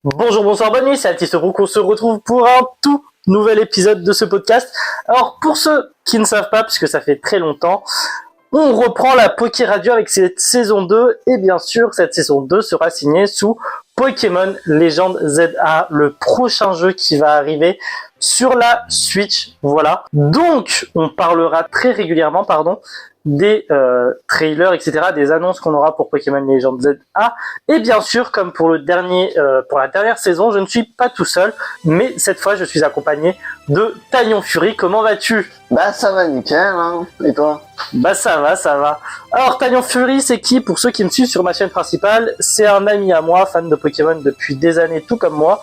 Bonjour, bonsoir, bonne nuit, c'est Altiste Brook, on se retrouve pour un tout nouvel épisode de ce podcast. Alors, pour ceux qui ne savent pas, puisque ça fait très longtemps, on reprend la Poké Radio avec cette saison 2, et bien sûr, cette saison 2 sera signée sous Pokémon Legend ZA, le prochain jeu qui va arriver sur la Switch, voilà. Donc, on parlera très régulièrement, des trailers, etc., des annonces qu'on aura pour Pokémon Legends ZA. Et bien sûr, comme pour pour la dernière saison, je ne suis pas tout seul, mais cette fois, je suis accompagné de Tagnon Fury. Comment vas-tu? Bah ça va nickel, hein. Et toi? Bah ça va. Alors Tagnon Fury, c'est qui? Pour ceux qui me suivent sur ma chaîne principale, c'est un ami à moi, fan de Pokémon depuis des années, tout comme moi,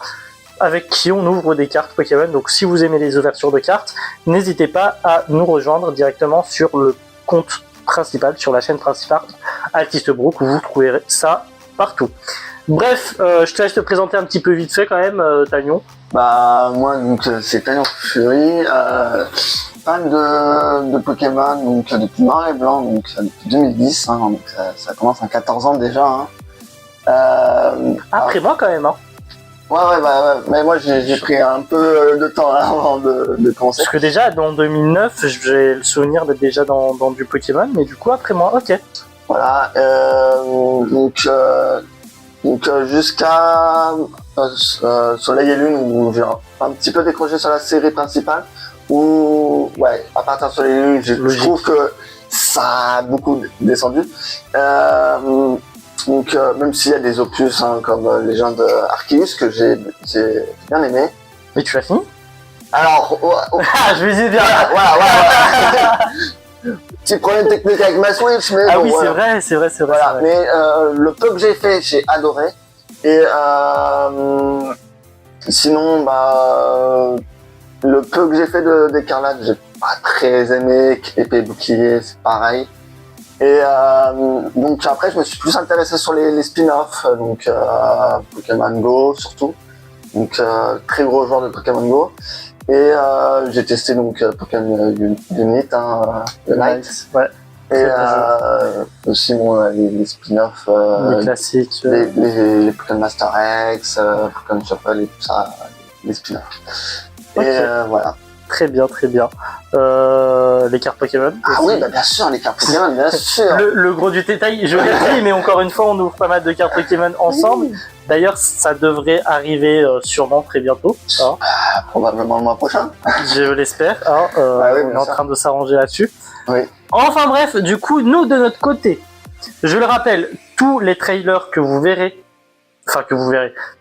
avec qui on ouvre des cartes Pokémon. Donc si vous aimez les ouvertures de cartes, n'hésitez pas à nous rejoindre directement sur le compte principal, sur la chaîne principale Altiste Brook, où vous trouverez ça partout. Bref, je te laisse te présenter un petit peu vite fait quand même, Tagnon. Bah moi donc c'est Tagnon Fury, fan de Pokémon donc depuis Noir et Blanc, donc depuis 2010, hein, donc ça commence à 14 ans déjà. Hein. Après moi quand même, hein. Ouais, mais moi j'ai pris un peu de temps là, avant de commencer. Parce que déjà dans 2009, j'ai le souvenir d'être déjà dans du Pokémon, mais du coup après moi, ok. Voilà, donc jusqu'à Soleil et Lune où j'ai un petit peu décroché sur la série principale, où ouais, à partir de Soleil et Lune, je trouve que ça a beaucoup descendu. Donc même s'il y a des opus hein, comme Légende Arceus que j'ai bien aimé. Mais tu l'as fini? Alors, je vais y bien. Voilà. Petit problème technique avec ma Switch, mais ah bon, oui, voilà. c'est vrai. Voilà. Mais le peu que j'ai fait, j'ai adoré. Et sinon, le peu que j'ai fait d'Écarlate, j'ai pas très aimé. Épée bouclier, c'est pareil. Et donc après, je me suis plus intéressé sur les spin-offs, donc Pokémon Go surtout. Donc très gros joueur de Pokémon Go. Et j'ai testé donc Pokémon Unite, hein, Unite. Ouais. Et aussi les spin-offs, les classiques, les Pokémon Master X, Pokémon Shuffle et tout ça, les spin-offs. Okay. Et voilà. Très bien. Les cartes Pokémon. Ah oui, bah bien sûr, les cartes Pokémon, bien sûr. Le gros du détail, je l'ai dit, mais encore une fois, on ouvre pas mal de cartes Pokémon ensemble. Oui. D'ailleurs, ça devrait arriver sûrement très bientôt. Hein. Probablement le mois prochain. Je l'espère. Hein, oui, on est en train de s'arranger là-dessus. Oui. Enfin bref, du coup, nous de notre côté, je le rappelle, tous les trailers que vous verrez,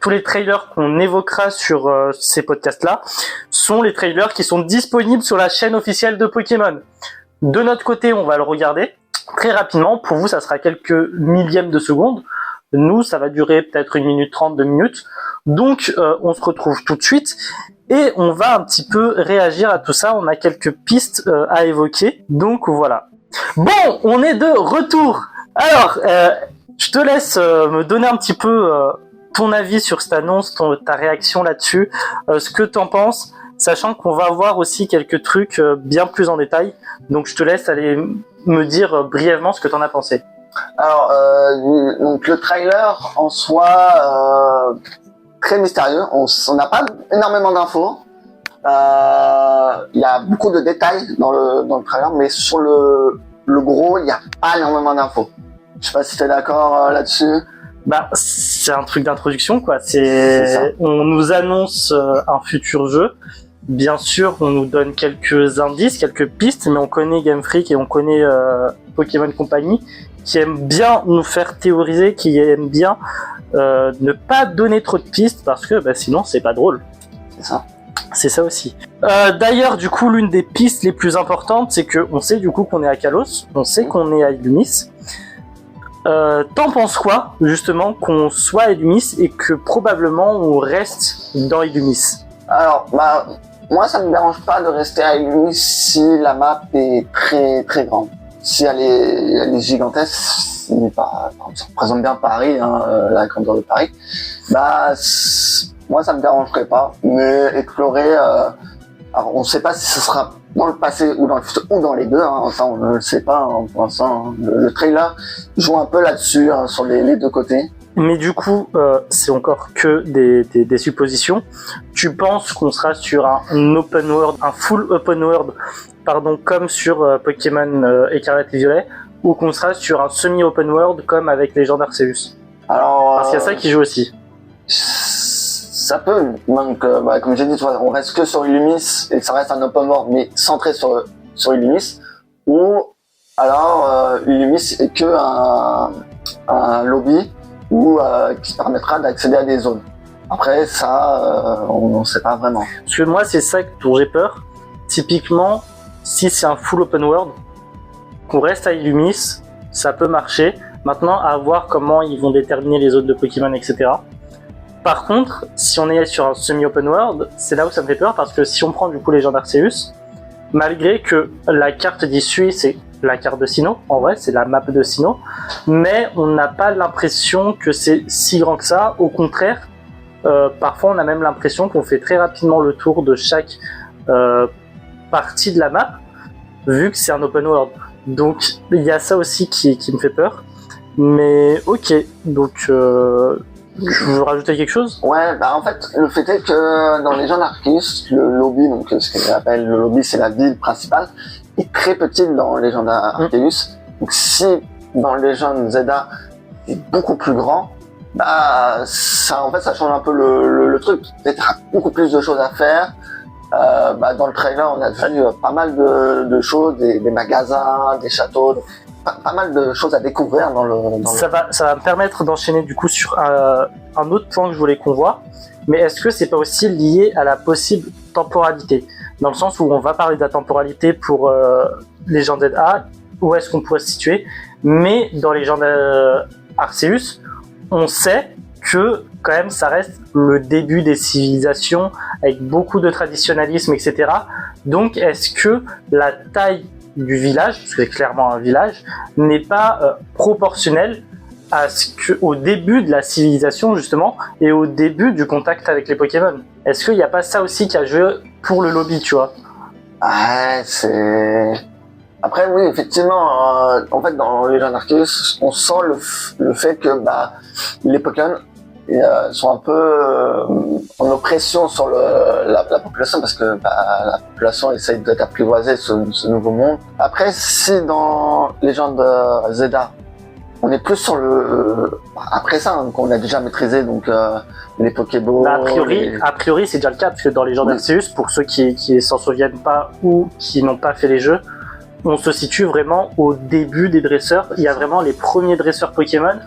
tous les trailers qu'on évoquera sur ces podcasts-là, sont les trailers qui sont disponibles sur la chaîne officielle de Pokémon. De notre côté, on va le regarder très rapidement. Pour vous, ça sera quelques millièmes de seconde. Nous, ça va durer peut-être 1 minute 30, 2 minutes. Donc, on se retrouve tout de suite. Et on va un petit peu réagir à tout ça. On a quelques pistes à évoquer. Donc, voilà. Bon, on est de retour. Alors, je te laisse me donner un petit peu ton avis sur cette annonce, ta réaction là-dessus, ce que t'en penses, sachant qu'on va voir aussi quelques trucs bien plus en détail. Donc, je te laisse aller me dire brièvement ce que t'en as pensé. Alors, donc le trailer en soi, très mystérieux. On n'a pas énormément d'infos. Il y a beaucoup de détails dans le trailer, mais sur le gros, il n'y a pas énormément d'infos. Je sais pas si tu es d'accord là-dessus. Bah, c'est un truc d'introduction, quoi. On nous annonce un futur jeu. Bien sûr, on nous donne quelques indices, quelques pistes, mais on connaît Game Freak et on connaît Pokémon Company, qui aime bien nous faire théoriser, qui aime bien ne pas donner trop de pistes, parce que sinon, c'est pas drôle. C'est ça. C'est ça aussi. D'ailleurs, du coup, l'une des pistes les plus importantes, c'est qu'on sait du coup qu'on est à Kalos, on sait qu'on est à Illumis. T'en penses quoi, justement, qu'on soit à Illumis et que probablement on reste dans Illumis? Alors, moi, ça me dérange pas de rester à Illumis si la map est très très grande. Si elle est gigantesque, si ça représente bien Paris, hein, la grandeur de Paris, moi ça me dérangerait pas. Mais explorer, alors on sait pas si ce sera dans le passé ou dans le futur ou dans les deux, hein, ça on ne le sait pas hein, pour l'instant. Le trailer joue un peu là-dessus, hein, sur les deux côtés. Mais du coup, c'est encore que des suppositions. Tu penses qu'on sera sur un open world, un full open world, pardon, comme sur Pokémon Écarlate et Violet, ou qu'on sera sur un semi-open world comme avec Légende Arceus? Alors, Parce qu'il y a ça qui joue aussi. ça peut, donc comme j'ai dit, tu vois, on reste que sur Illumis et ça reste un open world mais centré sur Illumis, ou alors Illumis est que un lobby qui permettra d'accéder à des zones. Après ça, on n'en sait pas vraiment. Parce que moi, c'est ça dont j'ai peur. Typiquement, si c'est un full open world, qu'on reste à Illumis, ça peut marcher. Maintenant, à voir comment ils vont déterminer les zones de Pokémon, etc. Par contre, si on est sur un semi-open world, c'est là où ça me fait peur, parce que si on prend du coup Légende Arceus, malgré que la carte d'issue, c'est la carte de Sinnoh, en vrai, c'est la map de Sinnoh, mais on n'a pas l'impression que c'est si grand que ça. Au contraire, parfois on a même l'impression qu'on fait très rapidement le tour de chaque partie de la map, vu que c'est un open world. Donc il y a ça aussi qui me fait peur. Mais ok, donc je veux rajouter quelque chose? Ouais, en fait, le fait est que dans Légende Arceus, le lobby, donc ce qu'on appelle le lobby, c'est la ville principale, est très petite dans Légende Arceus. Donc si dans Légende Zelda c'est beaucoup plus grand, ça en fait ça change un peu le truc. Peut-être beaucoup plus de choses à faire. Dans le trailer, on a vu pas mal de choses, des magasins, des châteaux, pas mal de choses à découvrir Ça va me permettre d'enchaîner du coup sur un autre point que je voulais qu'on voit. Mais est-ce que c'est pas aussi lié à la possible temporalité? Dans le sens où on va parler de la temporalité pour Légende ZA, où est-ce qu'on pourrait se situer? Mais dans Légende Arceus, on sait que quand même ça reste le début des civilisations avec beaucoup de traditionnalisme, etc. Donc est-ce que la taille du village, parce que c'est clairement un village, n'est pas proportionnelle au début de la civilisation justement et au début du contact avec les Pokémon? Est-ce qu'il n'y a pas ça aussi qui a joué pour le lobby, tu vois? Ouais, c'est... Après, oui, effectivement, en fait, dans Légende Arceus, on sent le fait que les Pokémon sont un peu en oppression sur la population, parce que la population essaye d'apprivoiser ce nouveau monde. Après, si dans Légende Zelda, on est plus sur après ça, hein, qu'on a déjà maîtrisé, donc les Pokéballs... A priori, c'est déjà le cas, parce que dans Légende Arceus, pour ceux qui s'en souviennent pas ou qui n'ont pas fait les jeux, on se situe vraiment au début des dresseurs. Il y a vraiment les premiers dresseurs Pokémon.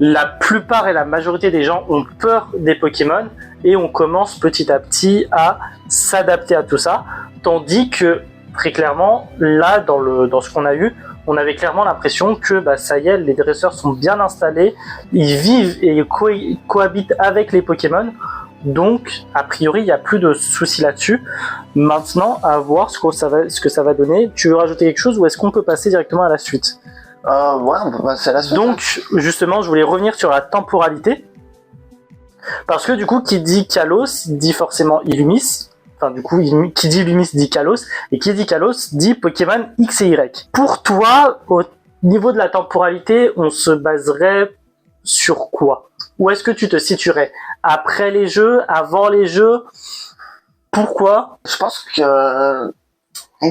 La plupart et la majorité des gens ont peur des Pokémon et on commence petit à petit à s'adapter à tout ça. Tandis que, très clairement, là, dans ce qu'on a eu, on avait clairement l'impression que ça y est, les dresseurs sont bien installés, ils vivent et cohabitent avec les Pokémon. Donc, a priori, il n'y a plus de soucis là-dessus. Maintenant, à voir ce que ça va donner. Tu veux rajouter quelque chose ou est-ce qu'on peut passer directement à la suite? Ouais, on peut passer à la suite. Donc, justement, je voulais revenir sur la temporalité. Parce que du coup, qui dit Kalos dit forcément Illumis. Enfin, du coup, qui dit Illumis dit Kalos. Et qui dit Kalos dit Pokémon X et Y. Pour toi, au niveau de la temporalité, on se baserait sur quoi? Où est-ce que tu te situerais? Après les jeux? Avant les jeux? Pourquoi? Je pense que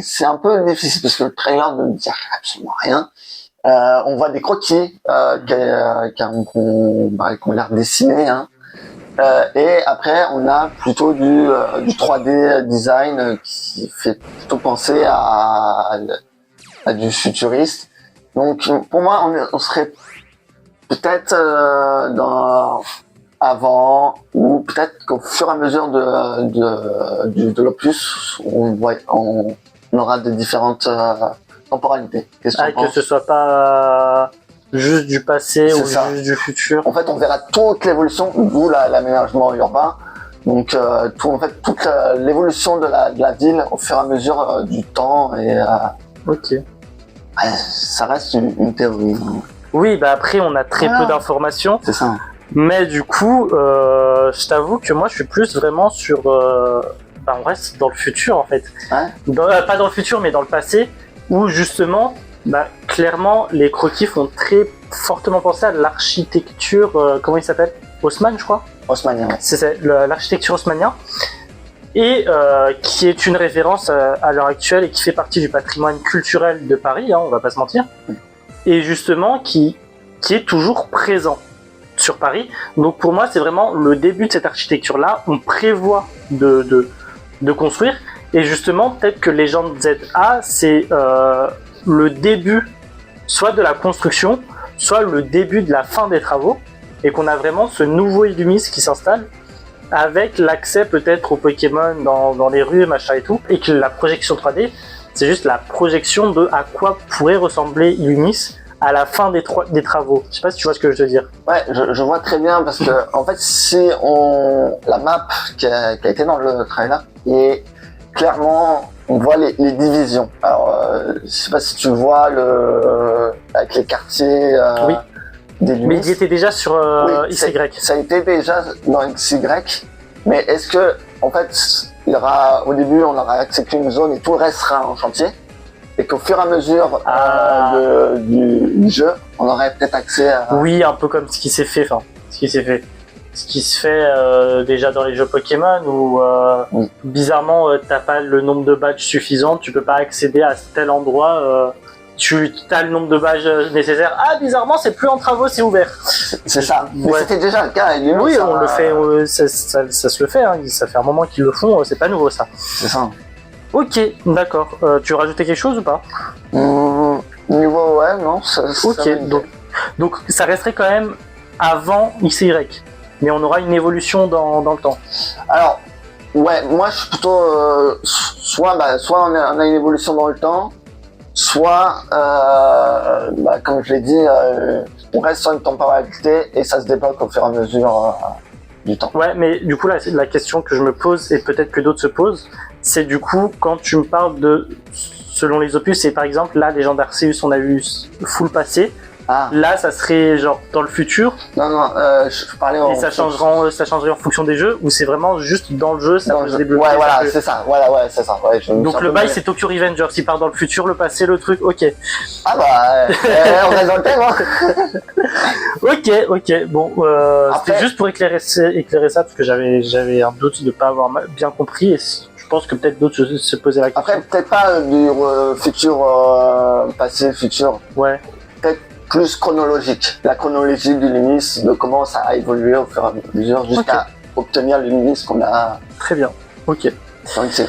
c'est un peu difficile parce que le trailer ne dit absolument rien. On voit des croquis qui ont l'air dessinés, hein. Et après on a plutôt du 3D design qui fait plutôt penser à du futuriste. Donc pour moi on serait peut-être avant, ou peut-être qu'au fur et à mesure de l'opus on aura de différentes temporalités. Que ce soit pas juste du passé ou juste du futur. En fait, on verra toute l'évolution, d'où l'aménagement urbain. Donc, toute l'évolution de la ville au fur et à mesure du temps. Et ok. Ça reste une théorie. Oui, après, on a très peu d'informations. C'est ça. Mais du coup, je t'avoue que moi, je suis plus vraiment sur... on reste dans le futur, en fait. Ouais. Pas dans le futur, mais dans le passé, où justement, clairement, les croquis font très fortement pensé à l'architecture, comment il s'appelle, Haussmann, je crois. Haussmannien. C'est ça, l'architecture haussmannien, et qui est une référence à l'heure actuelle et qui fait partie du patrimoine culturel de Paris, hein, on va pas se mentir, et justement qui est toujours présent sur Paris. Donc pour moi, c'est vraiment le début de cette architecture-là. On prévoit de construire, et justement, peut-être que Légende ZA, c'est le début soit de la construction, soit le début de la fin des travaux, et qu'on a vraiment ce nouveau Illumis qui s'installe, avec l'accès peut-être aux Pokémon dans les rues, machin et tout, et que la projection 3D, c'est juste la projection de à quoi pourrait ressembler Illumis à la fin des travaux. Je sais pas si tu vois ce que je veux dire. Ouais, je vois très bien, parce que en fait, si la map qui a été dans le trailer, et clairement, on voit les divisions. Alors, je sais pas si tu vois avec les quartiers oui. des Illumis. Mais il y était déjà sur Oui, XY. Ça a été déjà dans XY, mais est-ce que, en fait, au début, on aura accès qu'une zone et tout le reste sera en chantier, et qu'au fur et à mesure du jeu, on aurait peut-être accès à... Oui, un peu comme ce qui se fait déjà dans les jeux Pokémon, où bizarrement t'as pas le nombre de badges suffisant, tu peux pas accéder à tel endroit, tu as le nombre de badges nécessaires. Ah, bizarrement c'est plus en travaux, c'est ouvert. C'est ça. Mais ouais. C'était déjà le cas. Oui, on le fait, ça se le fait, hein. Ça fait un moment qu'ils le font, c'est pas nouveau ça. C'est ça. Ok, d'accord. Tu veux rajouter quelque chose ou pas? Niveau ouais, non. Ok, donc ça resterait quand même avant XY, mais on aura une évolution dans le temps. Alors, ouais, moi je suis plutôt soit on a une évolution dans le temps, soit comme je l'ai dit, on reste sur une temporalité et ça se débloque au fur et à mesure du temps. Ouais, mais du coup la question que je me pose, et peut-être que d'autres se posent, c'est du coup quand tu me parles de selon les opus, et par exemple là Légende Arceus on a eu full passé. Ah. Là, ça serait genre dans le futur. Non, je parlais en... Et ça changerait en fonction des jeux, ou c'est vraiment juste dans le jeu, ça peut se débloquer. Ouais, voilà, c'est ça. Voilà, ouais, c'est ça. Ouais, donc le bail, c'est Tokyo Revenger. S'il part dans le futur, le passé, le truc, ok. Ah bah, on reste dans le thème, hein. Ok. Bon, c'était juste pour éclairer ça, parce que j'avais un doute de pas avoir bien compris, et je pense que peut-être d'autres se posaient la question. Après, peut-être pas du futur, passé, futur. Ouais. Peut-être plus chronologique, la chronologie du Illumis, de comment ça a évolué au fur et à mesure jusqu'à obtenir l'Illumis qu'on a. Très bien, ok. Dans XY.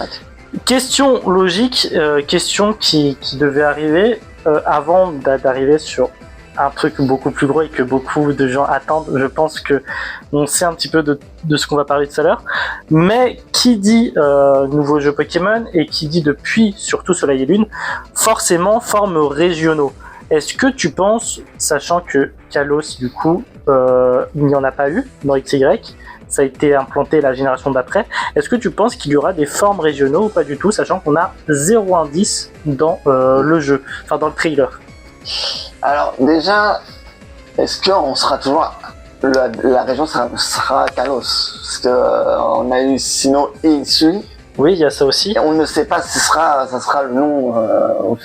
Question logique, question qui devait arriver avant d'arriver sur un truc beaucoup plus gros et que beaucoup de gens attendent. Je pense que on sait un petit peu de ce qu'on va parler tout à l'heure, mais qui dit nouveau jeu Pokémon et qui dit depuis surtout Soleil et Lune, forcément formes régionaux. Est-ce que tu penses, sachant que Kalos, du coup, il n'y en a pas eu dans XY, ça a été implanté la génération d'après, est-ce que tu penses qu'il y aura des formes régionaux ou pas du tout, sachant qu'on a 0 indice dans le jeu, enfin dans le trailer? Alors déjà, est-ce qu'on sera toujours... La région sera Kalos, parce que on a eu Sinnoh et Hisui. Oui, il y a ça aussi. Et on ne sait pas si ça sera le nom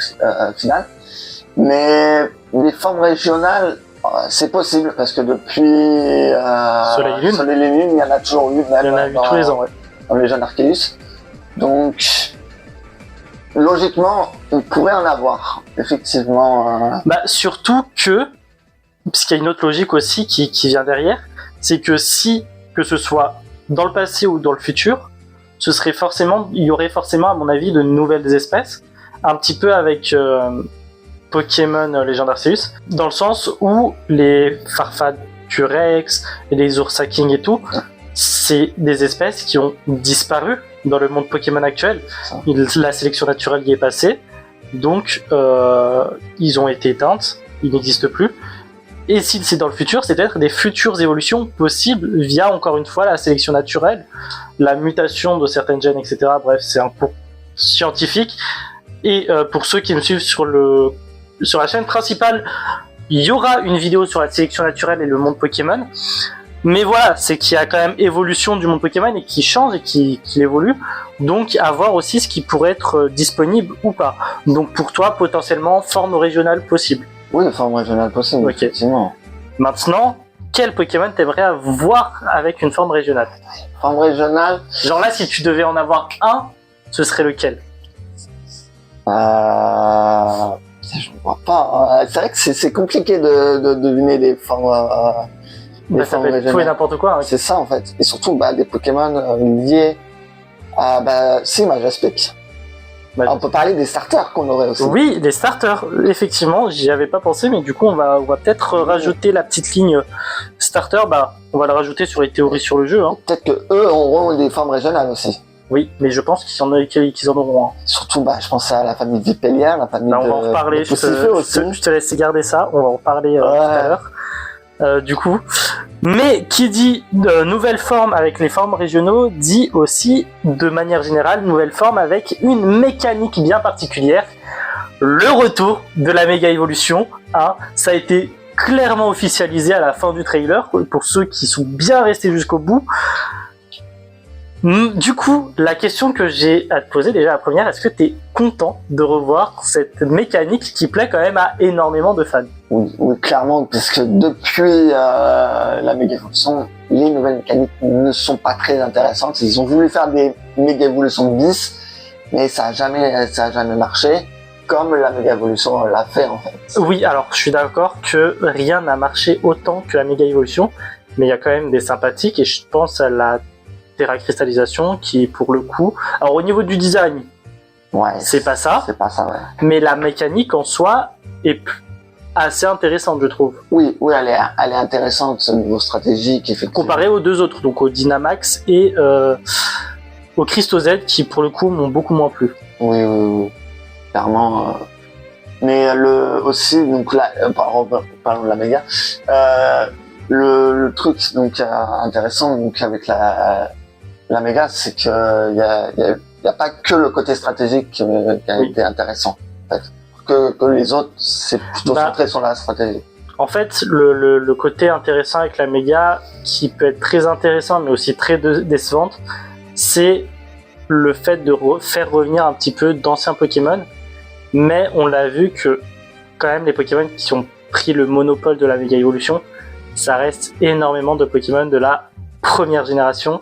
final. Mais les formes régionales, c'est possible, parce que depuis Soleil et Lune, il y en a toujours eu, même il y en a eu tous les ans, ouais. Dans les jeunes Arceus. Donc, logiquement, on pourrait en avoir, effectivement. Bah, surtout que, parce qu'il y a une autre logique aussi qui vient derrière, c'est que que ce soit dans le passé ou dans le futur, il y aurait forcément, à mon avis, de nouvelles espèces, un petit peu avec Pokémon Légende Arceus, dans le sens où les Farfadurex, les Ursaking et tout, c'est des espèces qui ont disparu dans le monde Pokémon actuel. La sélection naturelle y est passée, donc ils ont été éteintes, ils n'existent plus. Et si c'est dans le futur, c'est peut-être des futures évolutions possibles via, encore une fois, la sélection naturelle, la mutation de certaines gènes, etc. Bref, c'est un cours scientifique. Et pour ceux qui me suivent sur la chaîne principale, il y aura une vidéo sur la sélection naturelle et le monde Pokémon. Mais voilà, c'est qu'il y a quand même évolution du monde Pokémon et qui change et qui évolue. Donc à voir aussi ce qui pourrait être disponible ou pas. Donc pour toi, potentiellement, forme régionale possible. Oui, forme régionale possible, Ok. effectivement. Maintenant, quel Pokémon t'aimerais avoir avec une forme régionale? Forme régionale, Genre là, si tu devais en avoir un, ce serait lequel? je ne vois pas. C'est vrai que c'est compliqué de deviner les formes, les Bah, ça formes peut être tout et régionales. n'importe quoi. Hein. C'est ça en fait. Et surtout des Pokémon liés à Majaspic. Bah, On peut parler des starters qu'on aurait aussi. Oui, des starters. Effectivement, j'y avais pas pensé, mais du coup, on va peut-être rajouter la petite ligne starter. Bah, on va la rajouter sur les théories sur le jeu. Hein. Peut-être que eux auront des formes régionales aussi. Oui, mais je pense qu'ils en auront un. Surtout, je pense à la famille Vipellier, la famille Bah, on va en reparler. de Poussifeu aussi. Je te laisse garder ça. On va en reparler tout à l'heure. Du coup. Mais qui dit nouvelle forme avec les formes régionaux dit aussi, de manière générale, nouvelle forme avec une mécanique bien particulière. Le retour de la méga évolution. Hein, ça a été clairement officialisé à la fin du trailer pour ceux qui sont bien restés jusqu'au bout. Du coup, la question que j'ai à te poser, déjà la première, est-ce que tu es content de revoir cette mécanique qui plaît quand même à énormément de fans? Oui, clairement, parce que depuis la méga évolution, les nouvelles mécaniques ne sont pas très intéressantes. Ils ont voulu faire des méga évolutions bis, mais ça a jamais marché, comme la méga évolution l'a fait en fait. Oui, alors je suis d'accord que rien n'a marché autant que la méga évolution, mais il y a quand même des sympathiques et je pense à la Terra cristallisation qui pour le coup, alors au niveau du design, c'est pas ça, ouais. Mais la mécanique en soi est assez intéressante, je trouve. Oui, elle est intéressante au niveau stratégique, effectivement. Comparé aux deux autres, donc au Dynamax et au Christo Z, qui pour le coup m'ont beaucoup moins plu. Oui, clairement. Mais aussi, donc là, parlons de la méga. Le truc donc intéressant donc avec la méga, c'est que y a pas que le côté stratégique qui a été intéressant. En fait. Que les autres, c'est plutôt centré sur la stratégie. En fait, le côté intéressant avec la méga, qui peut être très intéressant mais aussi très décevante, c'est le fait de faire revenir un petit peu d'anciens Pokémon. Mais on l'a vu que quand même les Pokémon qui ont pris le monopole de la méga évolution, ça reste énormément de Pokémon de la première génération.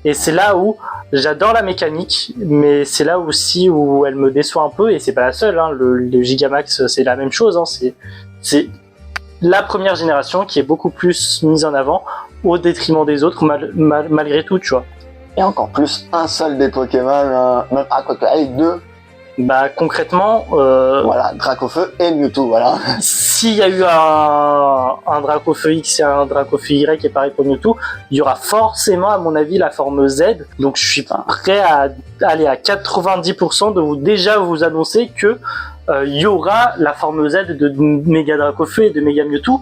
Et c'est là où j'adore la mécanique, mais c'est là aussi où elle me déçoit un peu, et c'est pas la seule. Hein. Le Gigamax, c'est la même chose. Hein. C'est la première génération qui est beaucoup plus mise en avant au détriment des autres, malgré tout, tu vois. Et encore plus, un seul des Pokémon, même allez, deux. Concrètement, voilà, Dracofeu et Mewtwo, voilà. S'il y a eu un Dracofeu X et un Dracofeu Y et pareil pour Mewtwo, il y aura forcément, à mon avis, la forme Z. Donc je suis prêt à aller à 90% de déjà vous annoncer que il y aura la forme Z de Mega Dracofeu et de Mega Mewtwo.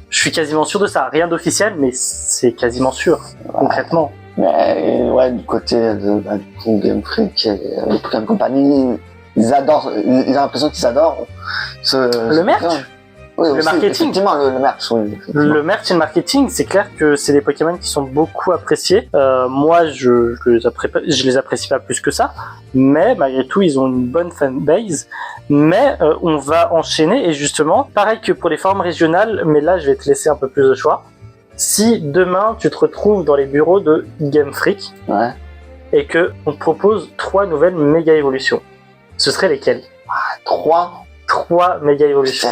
Je suis quasiment sûr de ça. Rien d'officiel, mais c'est quasiment sûr, concrètement. Mais du côté de Game Freak et Pokémon Company, ils adorent, ils ont l'impression qu'ils adorent le merch. Oui, le aussi, marketing. Effectivement, le merch, oui. Le merch et le marketing, c'est clair que c'est des Pokémon qui sont beaucoup appréciés. Moi, je les apprécie pas plus que ça, mais malgré tout, ils ont une bonne fanbase. Mais on va enchaîner, et justement, pareil que pour les formes régionales, mais là, je vais te laisser un peu plus de choix. Si demain, tu te retrouves dans les bureaux de Game Freak, et que on te propose 3 nouvelles méga évolutions, ce seraient lesquelles? 3 méga évolutions.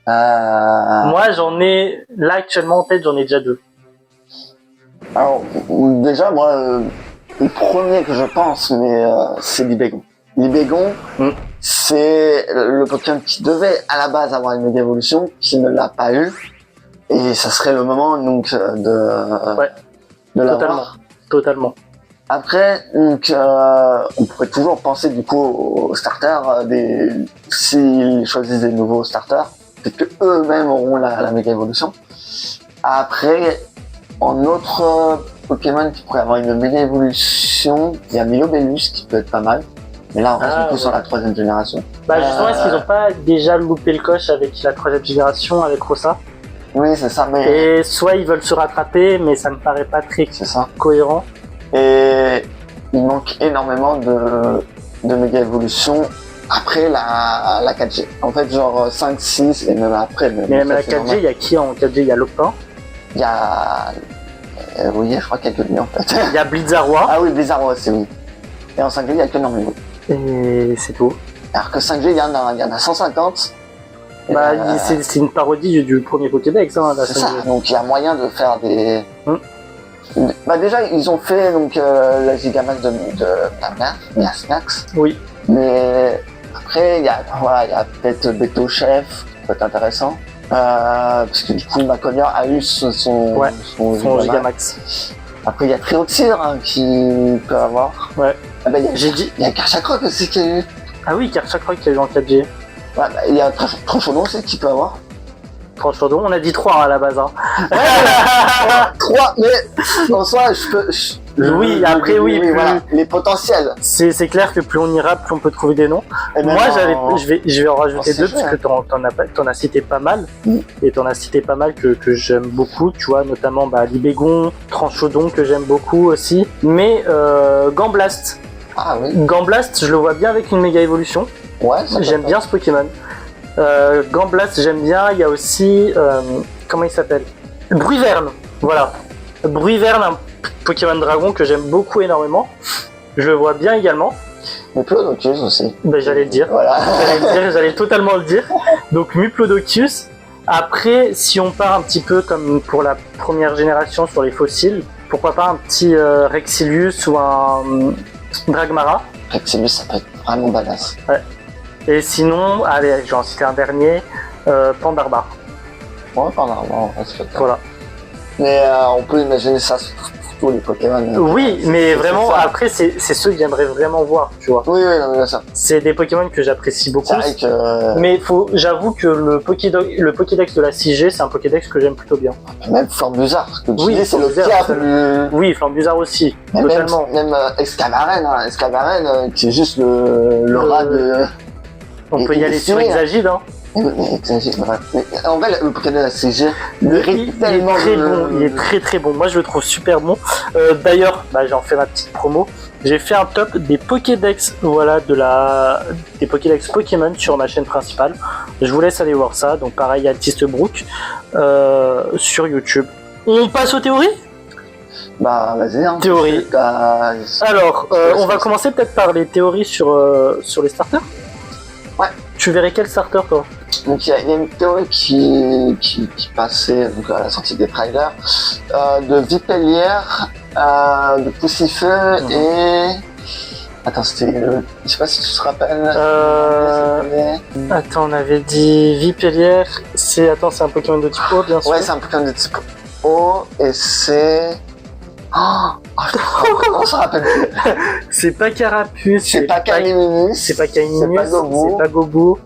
Moi, j'en ai, là, actuellement, en tête, j'en ai déjà 2. Alors, déjà, moi, le premier que je pense, mais c'est Libégon. Libégon, c'est le Pokémon qui devait, à la base, avoir une méga évolution, qui ne l'a pas eu. Et ça serait le moment, donc, de l'avoir. Totalement. Après, donc, on pourrait toujours penser du coup aux starters, s'ils choisissent des nouveaux starters, peut-être que eux-mêmes auront la méga évolution. Après, en autre Pokémon qui pourrait avoir une méga évolution, il y a Milobellus qui peut être pas mal. Mais là, on reste du coup sur la 3e génération. Justement, est-ce qu'ils n'ont pas déjà loupé le coche avec la 3e génération, avec Rossa? Oui, c'est ça, mais... Et soit ils veulent se rattraper, mais ça me paraît pas très cohérent. Et il manque énormément de méga évolution après la 4G. En fait, genre 5, 6 et même après. Mais même la 4G, il y a qui en 4G? Il y a Lopin. Il y a... oui, je crois qu'il y a que lui en fait. Il y a Blizzarwa. Ah oui, Blizzarwa aussi, oui. Et en 5G, il y a que Normule. Et c'est tout. Alors que 5G, il y en a 150. Bah, c'est une parodie du premier Pokédex, hein, la c'est ça. 5G. Donc il y a moyen de faire des... Bah déjà, ils ont fait donc la Gigamax de Miasmax. Oui. Mais après, il y a peut-être Beto Chef, qui peut être intéressant. Parce que du coup, Maconier a eu son Gigamax. Après, il y a Trioxyre hein, qui peut avoir. Ouais. Ah bah, J'ai dit. Il y a Karchakroc aussi qui a eu. Ah oui, Karchakroc qui a eu en 4G. Ouais, bah, il y a Tranchodon aussi qui peut avoir. Tranchodon, on a dit 3 à la base. Hein. 3, mais en soi, oui, voilà, les potentiels. C'est clair que plus on ira, plus on peut trouver des noms. Moi, je vais en rajouter deux parce que t'en as cité pas mal. Et t'en as cité pas mal que j'aime beaucoup, tu vois, notamment Libégon, Tranchodon que j'aime beaucoup aussi. Mais Gamblast. Ah oui. Gamblast, je le vois bien avec une méga évolution. Ouais, j'aime bien ce Pokémon. Gamblast, j'aime bien. Il y a aussi comment il s'appelle? Bruiverne. Voilà. Bruiverne, un Pokémon Dragon que j'aime beaucoup énormément. Je le vois bien également. Muplodocus aussi. Ben, j'allais le dire. Voilà. J'allais totalement le dire. Donc Muplodocus. Après, si on part un petit peu comme pour la première génération sur les fossiles, pourquoi pas un petit Rexilius ou un Dragmara. Rexilius, ça peut être vraiment badass. Ouais. Et sinon, allez, je vais en citer un dernier, Pandarbar. Ouais, Pandarbar, voilà. Mais on peut imaginer ça sur tous les Pokémon. Oui, mais vraiment, après, c'est ceux que j'aimerais vraiment voir, tu vois. Oui, non, bien sûr. C'est des Pokémon que j'apprécie beaucoup. C'est vrai que... Mais j'avoue que le Pokédex de la 6G, c'est un Pokédex que j'aime plutôt bien. Même Flambuzarre, que tu oui, dis, c'est le pire plus... Oui, Flambuzarre aussi, totalement. Même Escamarène, qui est juste le rat de... On peut y aller sur Exagide, hein. Exagide, ouais. Mais en vrai, le Pokémon de la 6G, il est très très bon. Moi, je le trouve super bon. D'ailleurs, j'en fais ma petite promo. J'ai fait un top des Pokédex, voilà, des Pokédex Pokémon sur ma chaîne principale. Je vous laisse aller voir ça. Donc, pareil, Altiste Brook sur YouTube. On passe aux théories? Bah, vas-y, hein. Théorie. Alors, on va commencer peut-être par les théories sur les starters. Ouais. Tu verrais quel starter, toi? Donc, il y a une théorie qui passait donc, à la sortie des trailers de Vipellière, de Poussifeu et... Attends, c'était... Je sais pas si tu te rappelles. Attends, on avait dit Vipellière. C'est un Pokémon de type O, bien sûr. Ouais, c'est un Pokémon de type O et c'est... on s'en rappelle plus. C'est pas Carapuce, c'est pas Caniminus, c'est pas Caniminus, c'est pas Gobu.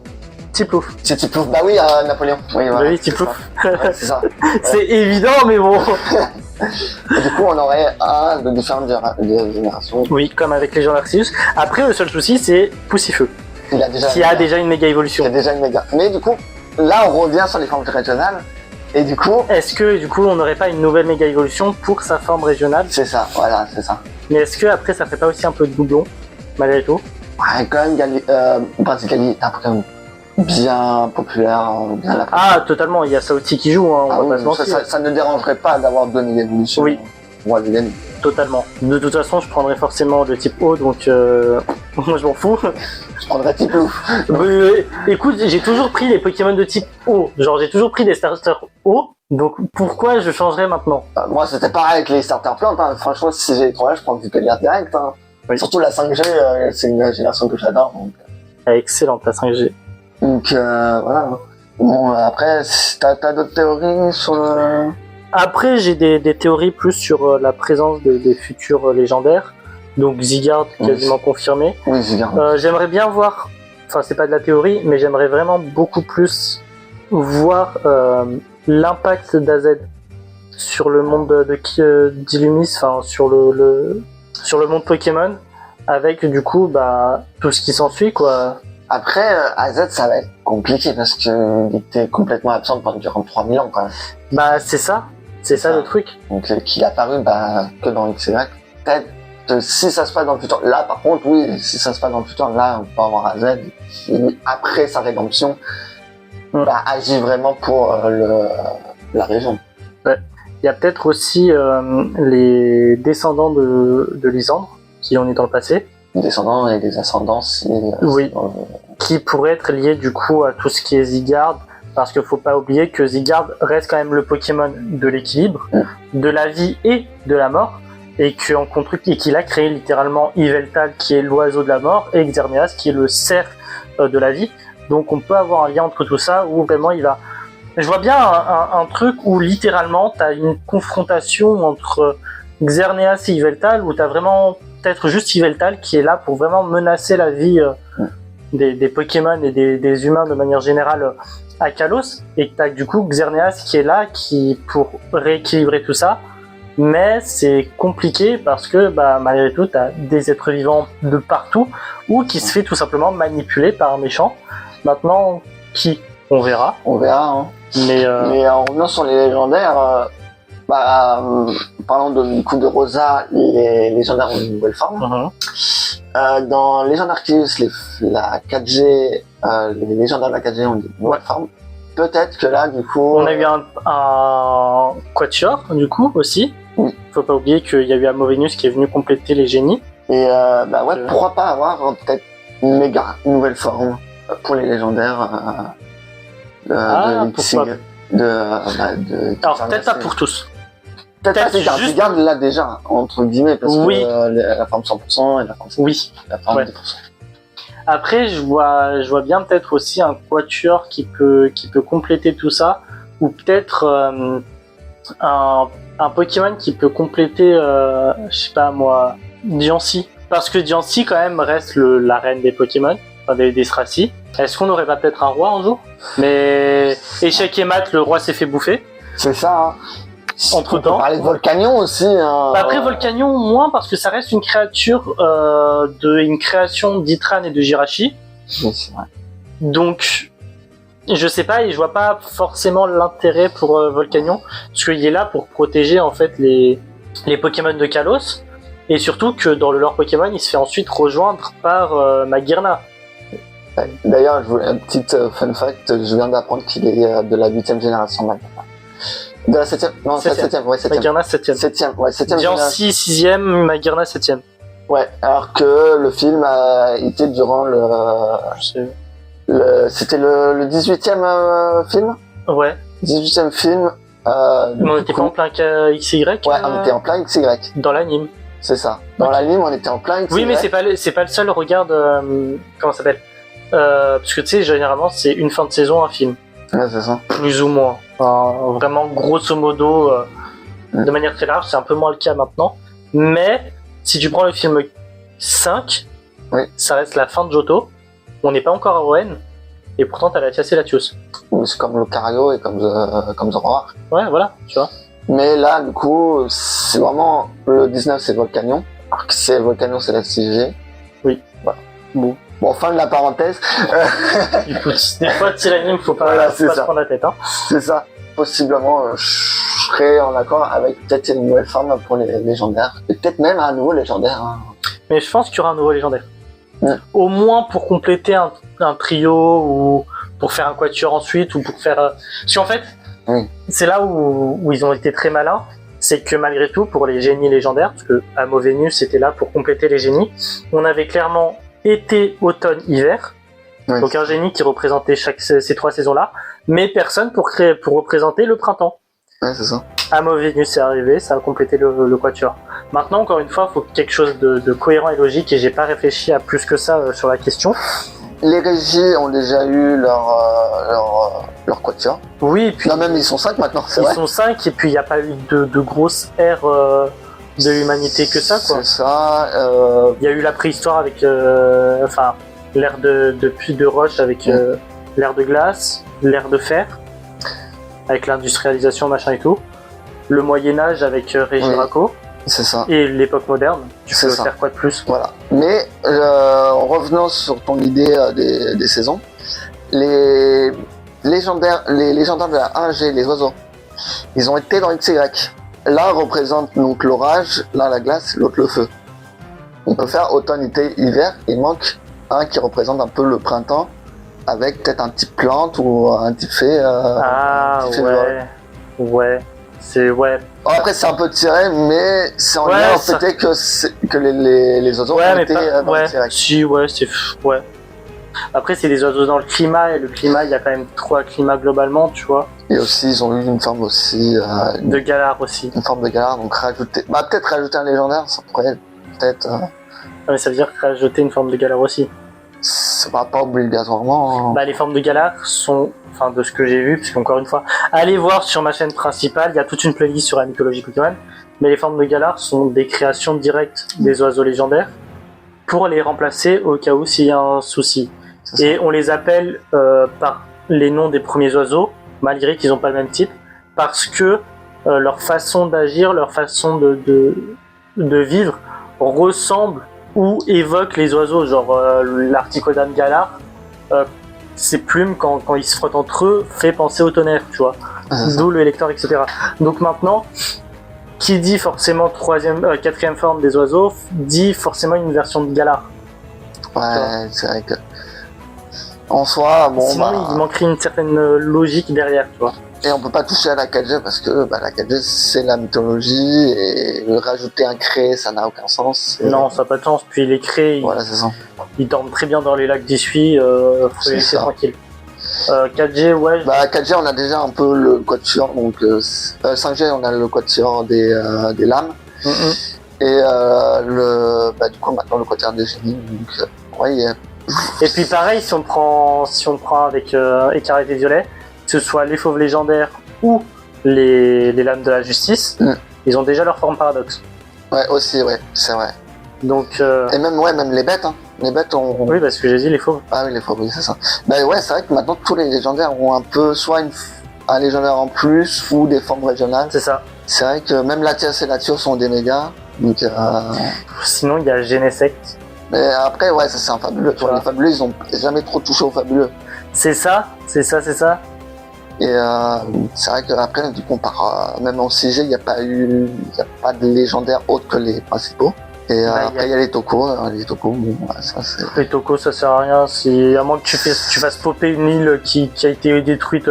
Tiplouf. C'est Tiplouf, bah oui, Napoléon. Oui, voilà. Oui, Tiplouf. Ouais, c'est ça. C'est évident, mais bon. Et du coup, on aurait un de différentes générations. Oui, comme avec les gens d'Arceus. Après, le seul souci, c'est Poussifeu. Qui a déjà une méga évolution. Qui a déjà une méga. Mais du coup, là, on revient sur les formes régionales. Et du coup... Est-ce que, du coup, on n'aurait pas une nouvelle méga évolution pour sa forme régionale? C'est ça, voilà, c'est ça. Mais est-ce que après ça fait pas aussi un peu de doublon, malgré tout? Ouais, quand même, Gali est un Pokémon bien populaire, bien la... Ah, totalement, il y a ça aussi qui joue, hein, on va pas se mentir. Ça ne dérangerait pas d'avoir deux méga évolutions. Oui. Pour les gagner. Totalement. De toute façon, je prendrais forcément le type O, donc moi je m'en fous. Je prendrais type O. Écoute, j'ai toujours pris les Pokémon de type O. Genre, j'ai toujours pris des starters O, donc pourquoi je changerais maintenant? Moi, c'était pareil avec les starters plantes. Hein. Franchement, si j'ai les 3 je prends Vipellière direct. Hein. Oui. Surtout la 5G, c'est une génération que j'adore. Donc... Excellente la 5G. Donc voilà. Bon, après, t'as d'autres théories sur le... Après, j'ai des théories plus sur la présence des futurs légendaires. Donc Zygarde, quasiment confirmé. Oui, Zygarde. J'aimerais bien voir, enfin c'est pas de la théorie, mais j'aimerais vraiment beaucoup plus voir l'impact d'AZ sur le monde d'Illumis, enfin sur le monde Pokémon, avec du coup tout ce qui s'ensuit, quoi. Après, AZ, ça va être compliqué parce qu'il était complètement absent durant 3000 ans quand même. Bah c'est ça le truc. Donc qu'il est apparu que dans XY, peut-être si ça se passe dans le futur, là par contre oui, si ça se passe dans le futur, là on peut avoir un Z qui après sa rédemption agit vraiment pour la région. Ouais. Il y a peut-être aussi les descendants de Lysandre qui ont est dans le passé. Descendants et des ascendants, oui. Qui pourraient être liés du coup à tout ce qui est Zygarde, parce qu'il faut pas oublier que Zygarde reste quand même le Pokémon de l'équilibre, de la vie et de la mort, et qu'il a créé littéralement Yveltal qui est l'oiseau de la mort et Xerneas qui est le cerf de la vie. Donc on peut avoir un lien entre tout ça où vraiment il va. Je vois bien un truc où littéralement t'as une confrontation entre Xerneas et Yveltal où t'as vraiment peut-être juste Yveltal qui est là pour vraiment menacer la vie des Pokémon et des humains de manière générale à Kalos, et t'as du coup Xerneas qui est là pour rééquilibrer tout ça, mais c'est compliqué parce que malgré tout t'as des êtres vivants de partout ou qui se fait tout simplement manipuler par un méchant. Maintenant, qui on verra. Hein. Mais en revenant sur les légendaires, parlons du coup de Rosa, les légendaires ont une nouvelle forme. Dans Légendaire Arceus, la 4G, les légendaires de la 4G ont une nouvelle forme. Peut-être que là, du coup... On a eu un Quatuor, du coup, aussi. Oui. Faut pas oublier qu'il y a eu Amovenus qui est venu compléter les génies. Et pourquoi pas avoir peut-être une nouvelle forme pour les légendaires de Leipzig. Alors, peut-être pas pour tous. Peut-être Zygarde là déjà, entre guillemets, parce que la forme 100% et la forme 100%. La forme 10%. Après, je vois bien peut-être aussi un Quatuor qui peut compléter tout ça, ou peut-être un Pokémon qui peut compléter, je sais pas moi, Diancie. Parce que Diancie quand même reste la reine des Pokémon, enfin des Stracy. Est-ce qu'on n'aurait pas peut-être un roi un jour? Mais échec et mat, le roi s'est fait bouffer. C'est ça. Entre temps. On peut parler de Volcanion aussi. Après Volcanion moins parce que ça reste une créature une création d'Itran et de Jirachi. Oui, c'est vrai. Donc je sais pas et je vois pas forcément l'intérêt pour Volcanion parce qu'il est là pour protéger en fait les Pokémon de Kalos et surtout que dans le lore Pokémon il se fait ensuite rejoindre par Magearna. D'ailleurs, un petit fun fact, je viens d'apprendre qu'il est de la 8ème génération Magearna. De la 7ème, non, c'est la 7ème, ouais, 7ème. Magearna 7ème. 7ème, ouais, 7ème. Diancie 6ème, Magearna 7ème. Ouais, alors que le film a été durant c'était le 18ème film? Ouais. 18ème film. On était pas en plein XY? Ouais, on était en plein XY. Dans l'anime. C'est ça. Dans l'anime, on était en plein XY. Oui, mais c'est pas le seul, regarde, comment ça s'appelle? Parce que tu sais, généralement, c'est une fin de saison, un film. Ouais, c'est ça. Plus ou moins. Enfin, vraiment, grosso modo, de manière très large, c'est un peu moins le cas maintenant. Mais, si tu prends le film 5, ça reste la fin de Johto. On n'est pas encore à Rouen. Et pourtant, t'as Latias et Latios. C'est comme Lucario et comme Zoroark. Ouais, voilà, tu vois. Mais là, du coup, c'est vraiment... Le 19, c'est Volcanion. Alors que c'est Volcanion, c'est la 6G. Oui. Voilà. Bon, fin de la parenthèse. Écoute, des fois, l'anime, faut pas se prendre la tête. Hein. C'est ça. Possiblement, je serais en accord avec peut-être une nouvelle forme pour les légendaires. Et peut-être même un nouveau légendaire. Hein. Mais je pense qu'il y aura un nouveau légendaire. Au moins pour compléter un trio ou pour faire un quatuor ensuite ou pour faire... Parce qu'en fait, c'est là où ils ont été très malins. C'est que malgré tout, pour les génies légendaires, parce que Amovenus était là pour compléter les génies, on avait clairement été, automne, hiver. Ouais. Donc un génie qui représentait ces 3 saisons-là, mais personne pour représenter le printemps. Ouais, c'est ça. Amovenus est arrivé, ça a complété le quatuor. Maintenant, encore une fois, il faut quelque chose de cohérent et logique, et j'ai pas réfléchi à plus que ça sur la question. Les régies ont déjà eu leur quatuor. Oui, et puis... Non, même ils sont 5 maintenant, c'est vrai. Ils sont 5, et puis il n'y a pas eu de grosse ère de l'humanité que ça, quoi. C'est ça. Il y a eu la préhistoire avec... l'ère de puits de roche avec l'ère de glace, l'ère de fer, avec l'industrialisation, machin et tout. Le Moyen-Âge avec Régiraco. C'est ça. Et l'époque moderne. Tu peux faire quoi de plus? Voilà. Mais en revenant sur ton idée des saisons, les légendaires de la 1G, les oiseaux, ils ont été dans XY. L'un représente donc l'orage, l'un la glace, l'autre le feu. On peut faire automne, été, hiver. Il manque un qui représente un peu le printemps, avec peut-être un type plante ou un type fée. Ouais. C'est ouais. Bon, après c'est un peu tiré, mais c'est en lien au fait que les oiseaux ont été dans le direct. Si, ouais. Après c'est des oiseaux dans le climat, et le climat, il y a quand même 3 climats globalement, tu vois. Et aussi ils ont eu une forme aussi de galard aussi. Une forme de galard, donc peut-être rajouter un légendaire, ça pourrait peut-être. Mais ça veut dire rajouter une forme de galard aussi. Ça va pas obligatoirement. Les formes de galard sont, enfin de ce que j'ai vu, parce qu'encore une fois, allez voir sur ma chaîne principale, il y a toute une playlist sur la mythologie Pokémon, mais les formes de galard sont des créations directes des oiseaux légendaires pour les remplacer au cas où s'il y a un souci. Et on les appelle par les noms des premiers oiseaux, malgré qu'ils n'ont pas le même type, parce que leur façon d'agir, leur façon de vivre ressemble ou évoque les oiseaux, genre l'articodame galard, ses plumes quand ils se frottent entre eux fait penser au tonnerre, tu vois. D'où le électeur, etc. Donc maintenant, qui dit forcément quatrième forme des oiseaux, dit forcément une version de galard. Ouais, c'est vrai que en soi, sinon il manquerait une certaine logique derrière, tu vois. Et on peut pas toucher à la 4G parce que la 4G c'est la mythologie, et rajouter un cré ça n'a aucun sens. Non, ça n'a pas de sens. Puis les crés, voilà, c'est ça. Ils dorment très bien dans les lacs d'Issui, faut les laisser tranquilles. 4G, ouais. 4G on a déjà un peu le quatuor, donc 5G on a le quatuor des lames. Et du coup maintenant le quatuor des génies, donc Et puis pareil, si on prend avec Écarlate et Violet, que ce soit les fauves légendaires ou les lames de la justice, ils ont déjà leur forme paradoxe. Ouais, aussi, ouais, c'est vrai. Donc, et même les bêtes, hein. Les bêtes ont... Oui, parce que j'ai dit les fauves. Ah oui, les fauves, oui, c'est ça. Ouais, c'est vrai que maintenant tous les légendaires ont un peu soit un légendaire en plus ou des formes régionales. C'est ça. C'est vrai que même Latias et Latios sont des mégas, donc... Sinon, il y a Genesect. Mais après, ouais, ça c'est un fabuleux. Voilà. Les fabuleux, ils ont jamais trop touché aux fabuleux. C'est ça. Et c'est vrai qu'après, du coup, on part, même en CG, il n'y a pas de légendaire autre que les principaux. Et après, il y a les tokos. Ça c'est... Les tokos, ça sert à rien. À moins que tu fasses popper une île qui a été détruite.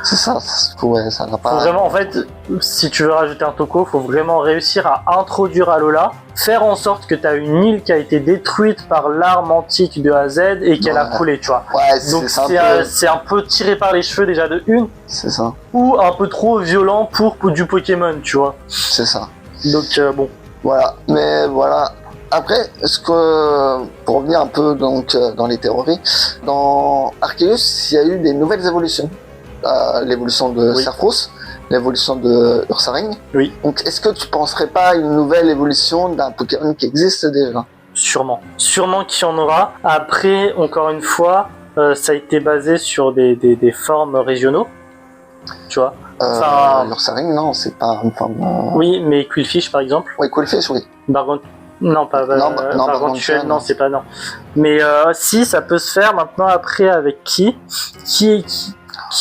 C'est ça, ça n'a pas... Vraiment, en fait, si tu veux rajouter un toko, faut vraiment réussir à introduire Alola, faire en sorte que tu as une île qui a été détruite par l'arme antique de A à Z et qu'elle a coulé, tu vois. Ouais, donc c'est un peu tiré par les cheveux déjà de une. C'est ça. Ou un peu trop violent pour du Pokémon, tu vois. C'est ça. Donc bon. Voilà, mais voilà. Après, pour revenir un peu donc dans les théories, dans Arceus, il y a eu des nouvelles évolutions. L'évolution de Serfros, l'évolution de Ursaring. Oui. Donc, est-ce que tu penserais pas à une nouvelle évolution d'un Pokémon qui existe déjà? Sûrement qu'il y en aura. Après, encore une fois, ça a été basé sur des formes régionaux, tu vois. L'Ursaring, non, c'est pas une forme... Oui, mais Quillfish, par exemple. Oui, Quillfish, oui. Non, pas Bargantuel, non, c'est pas non. Mais si, ça peut se faire maintenant. Après, avec qui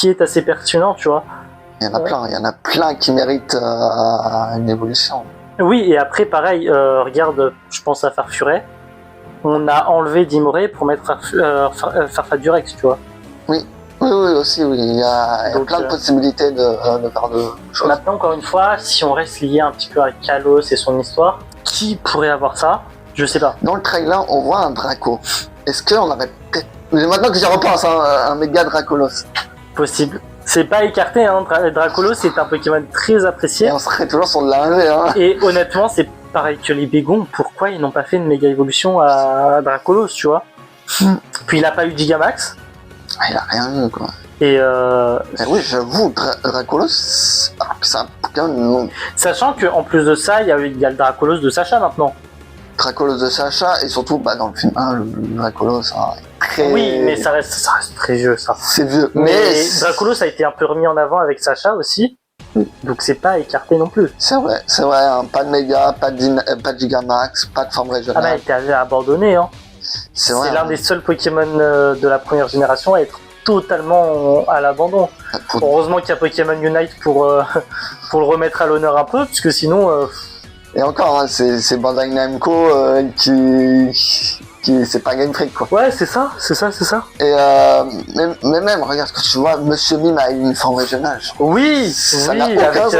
est assez pertinent, tu vois. Il y en a plein qui méritent une évolution. Oui, et après, pareil, regarde, je pense à Farfuret. On a enlevé Dimoré pour mettre Farfadurex, tu vois. Oui, aussi, oui. Il y a plein de possibilités de faire de choses. Maintenant, encore une fois, si on reste lié un petit peu à Kalos et son histoire, qui pourrait avoir ça? Je sais pas. Dans le trailer, on voit un Draco. Est-ce qu'on aurait peut-être... Maintenant que j'y repense, un méga Dracolos. Possible. C'est pas écarté, hein. Dracolos c'est un Pokémon très apprécié. Et on serait toujours sur de l'arrivée, hein. Et honnêtement, c'est pareil que les Bégons. Pourquoi ils n'ont pas fait une méga évolution à Dracolos, tu vois? Puis il a pas eu Gigamax. Il a rien eu, quoi. Et oui, j'avoue, Dracolos, c'est un Pokémon... Sachant qu'en plus de ça, il y a le Dracolos de Sacha maintenant. Dracolos de Sacha, et surtout dans le film 1, le Dracolos, très... Oui, mais ça reste très vieux, ça. C'est vieux, mais Dracolos a été un peu remis en avant avec Sacha aussi, donc c'est pas écarté non plus. C'est vrai, hein, pas de Méga, pas de Gigamax, pas de forme régionale. Ah bah, il était abandonné, hein. C'est l'un des seuls Pokémon de la première génération à être totalement à l'abandon. Heureusement qu'il y a Pokémon Unite pour le remettre à l'honneur un peu, parce que sinon... Et encore, hein, c'est Bandai Namco qui c'est pas Game Freak, quoi. Ouais, c'est ça. Et mais même, regarde ce que tu vois, Monsieur Mime a une forme régionale. Oui, Ça oui, n'a aucun avec sens.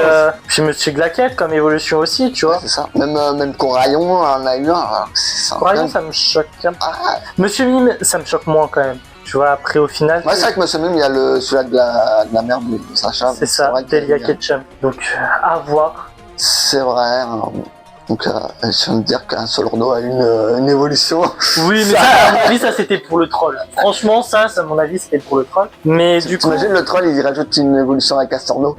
puis Monsieur Glaquette comme évolution aussi, tu vois. C'est ça. Même Coraillon en a eu un. Alors, c'est ça. Coraillon, ça me choque un peu. Ah, Monsieur Mime, ça me choque moins quand même. Tu vois, après au final, ouais, c'est vrai que Monsieur Mime, il y a celui-là de la merde de Sacha. c'est ça, vrai que- Delia Ketchum. Donc, à voir. C'est vrai. Hein. Donc, je viens de dire qu'un Solordo a une évolution. Oui, mais ça, à mon avis, ça c'était pour le troll. Franchement, ça, à mon avis, c'était pour le troll. Mais du coup, T'imagines le troll, il y rajoute une évolution à Castorno.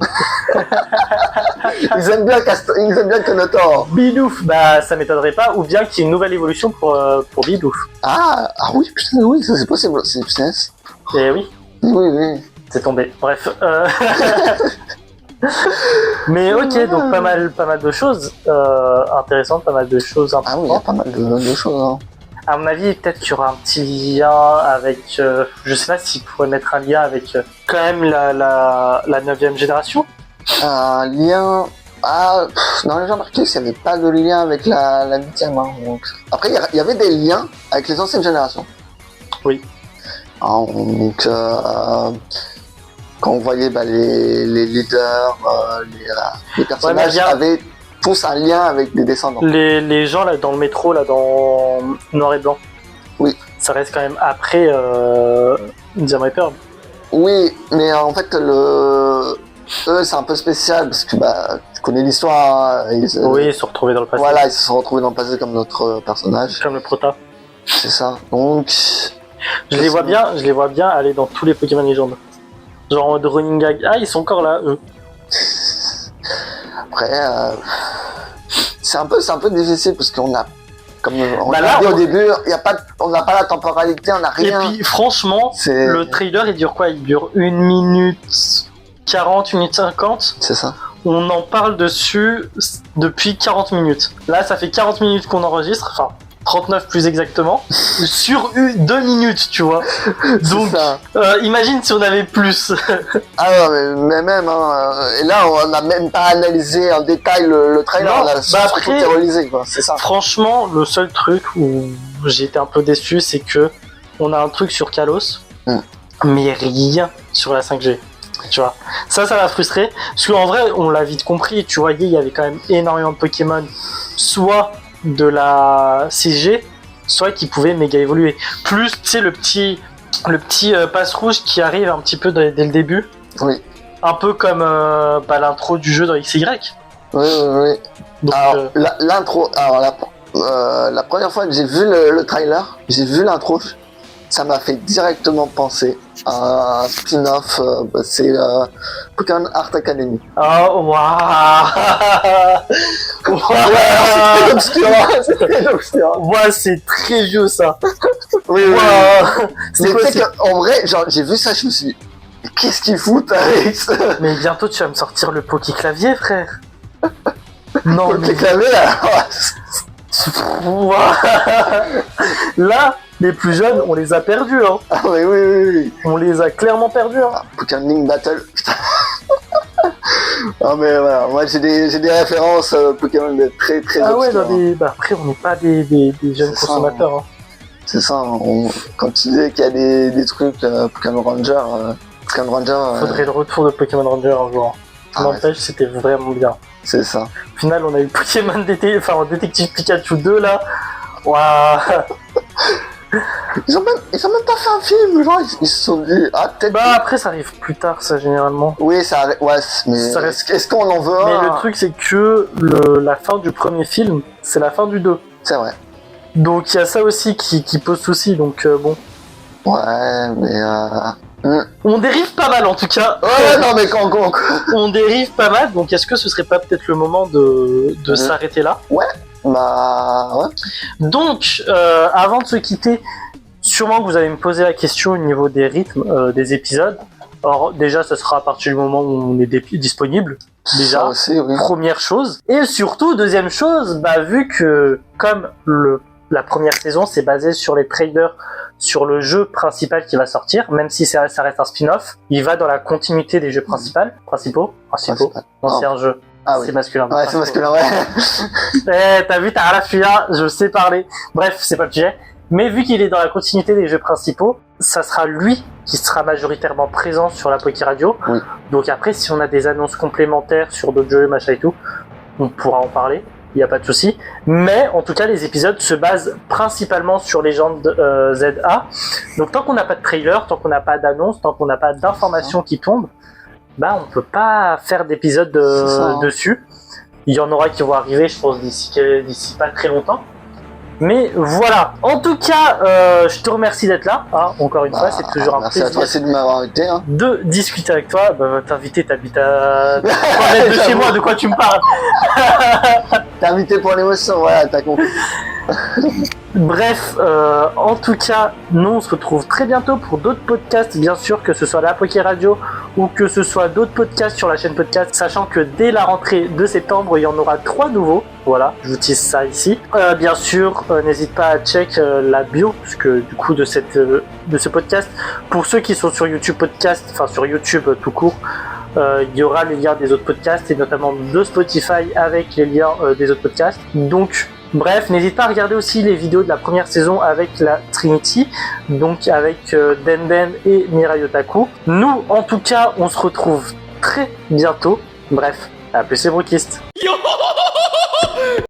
Ils aiment bien Konotor. Bidouf, bah ça m'étonnerait pas, ou bien qu'il y ait une nouvelle évolution pour Bidouf. Ah oui, putain, oui, ça c'est possible. C'est punaise. Et oui, Oui. c'est tombé. Bref. Mais ok, donc pas mal de choses intéressantes, pas mal de choses Ah oui, il y a importantes. pas mal de choses. Hein. À mon avis, peut-être qu'il y aura un petit lien avec, je sais pas s'il pourrait mettre un lien avec quand même la 9e génération. Un lien. Ah, dans les gens marqués, il n'y avait pas de lien avec la 8e. Hein, donc. Après, il y avait des liens avec les anciennes générations. Oui. Donc, quand on voyait les leaders, les personnages mais bien- avaient tous un lien avec des descendants. Les gens là dans le métro, là dans Noir et Blanc. Oui. Ça reste quand même après Diamant et Pearl. Oui, mais en fait, eux, c'est un peu spécial parce que tu connais l'histoire. Hein, Oui, ils se sont retrouvés dans le passé. Voilà, ils se sont retrouvés dans le passé comme notre personnage. Comme le prota. C'est ça. Donc, Je les vois bien aller dans tous les Pokémon légendes. Genre en mode running gag. Ah, ils sont encore là, eux. après, c'est un peu difficile parce qu'on a, comme on Bah l'a là, dit on- au début, on n'a pas la temporalité, on n'a Et rien. puis, franchement, C'est- le trailer, il dure quoi? Il dure 1 minute 40, 1 minute 50. C'est ça. On en parle dessus depuis 40 minutes. Là, ça fait 40 minutes qu'on enregistre. Enfin, 39 plus exactement. Sur 2 minutes, tu vois. Donc, C'est ça. imagine si on avait plus. Ah non, mais même, hein, et là, on n'a même pas analysé en détail le trailer, Non, on a bah surtout après- théorisé, quoi. C'est ça. Franchement, le seul truc où j'ai été un peu déçu, c'est que on a un truc sur Kalos, mais rien sur la 5G. Tu vois, ça m'a frustré. Parce qu'en vrai, on l'a vite compris. Tu voyais, il y avait quand même énormément de Pokémon, soit de la 6G, soit qui pouvaient méga évoluer. Plus, tu sais, le petit passe rouge qui arrive un petit peu dès le début. Oui. Un peu comme l'intro du jeu dans XY. Oui. Donc, Alors, l'intro, la première fois que j'ai vu le trailer, j'ai vu l'intro, ça m'a fait directement penser à un spin-off, c'est Pokémon Art Academy. oh, waouh! C'est obscur, c'est très obscur. Ouais, c'est très vieux ça. Oui. Waouh. Mais C'est quoi, tu sais qu'en vrai, genre, j'ai vu ça, je me suis dit, mais qu'est-ce qu'ils foutent avec ça? Mais bientôt tu vas me sortir le Poké Clavier, frère. Non, Les claviers, là. Waouh. Là, les plus jeunes, on les a perdus, hein. Ah oui. On les a clairement perdus, hein. Pokémon Link Battle, putain. Non mais voilà, moi j'ai des références Pokémon de très Ah ouais, obscures, non, après on n'est pas des jeunes C'est ça, consommateurs, hein. C'est ça, quand tu disais qu'il y a des trucs Pokémon Ranger, Faudrait le retour de Pokémon Ranger un jour. Ah N'empêche, c'était vraiment bien. c'est ça. Au final, on a eu Pokémon Détective Pikachu 2 là. Waouh. Ils ont même pas fait un film, genre ils se sont dit, ah peut-être... Bah après, ça arrive plus tard, ça généralement. Oui, mais Ça reste- est-ce qu'on en veut Mais un? le truc, c'est que la fin du premier film, c'est la fin du 2. C'est vrai. Donc il y a ça aussi qui pose souci, donc bon. Ouais, mais On dérive pas mal en tout cas. Ouais, non mais quand... On dérive pas mal, donc est-ce que ce serait pas peut-être le moment de s'arrêter là? Bah... Ouais. Donc, avant de se quitter, sûrement que vous allez me poser la question au niveau des rythmes des épisodes. Alors déjà, ça sera à partir du moment où on est disponible. Ça Déjà, aussi, oui. première chose. Et surtout, deuxième chose, vu que comme la première saison s'est basée sur les trailers, sur le jeu principal qui va sortir, même si ça reste un spin-off, il va dans la continuité des jeux principaux. Principal. Non, c'est un jeu. Ah oui. C'est masculin. Ouais, c'est masculin, ouais. T'as vu, t'as Arafia, je sais parler. Bref, c'est pas le sujet. Mais vu qu'il est dans la continuité des jeux principaux, ça sera lui qui sera majoritairement présent sur la Poké Radio. Oui. Donc après, si on a des annonces complémentaires sur d'autres jeux, machin et tout, on pourra en parler. Il n'y a pas de souci. Mais en tout cas, les épisodes se basent principalement sur Légende ZA. Donc tant qu'on n'a pas de trailer, tant qu'on n'a pas d'annonce, tant qu'on n'a pas d'informations qui tombent, bah on peut pas faire d'épisode dessus. Il y en aura qui vont arriver, je pense, d'ici pas très longtemps. Mais voilà. En tout cas, je te remercie d'être là. Hein, encore une fois, c'est toujours un merci plaisir. à toi, c'est de m'avoir invité. Hein. De discuter avec toi. Bah, t'inviter, t'habites à 3 mètres de chez moi, de quoi tu me parles? T'es invité pour l'émotion, voilà, t'as compris. Bref, en tout cas, nous on se retrouve très bientôt pour d'autres podcasts, bien sûr, que ce soit la Poké Radio ou que ce soit d'autres podcasts sur la chaîne podcast, sachant que dès la rentrée de septembre, il y en aura 3 nouveaux. Voilà, je vous tease ça ici. Bien sûr, n'hésite pas à check la bio, parce que du coup de ce podcast, pour ceux qui sont sur YouTube podcast, enfin sur YouTube tout court, il y aura les liens des autres podcasts et notamment de Spotify avec les liens des autres podcasts. Donc bref, n'hésite pas à regarder aussi les vidéos de la première saison avec la Trinity, donc avec Denden et Mirai Otaku. Nous, en tout cas, on se retrouve très bientôt. Bref, à plus les broquistes.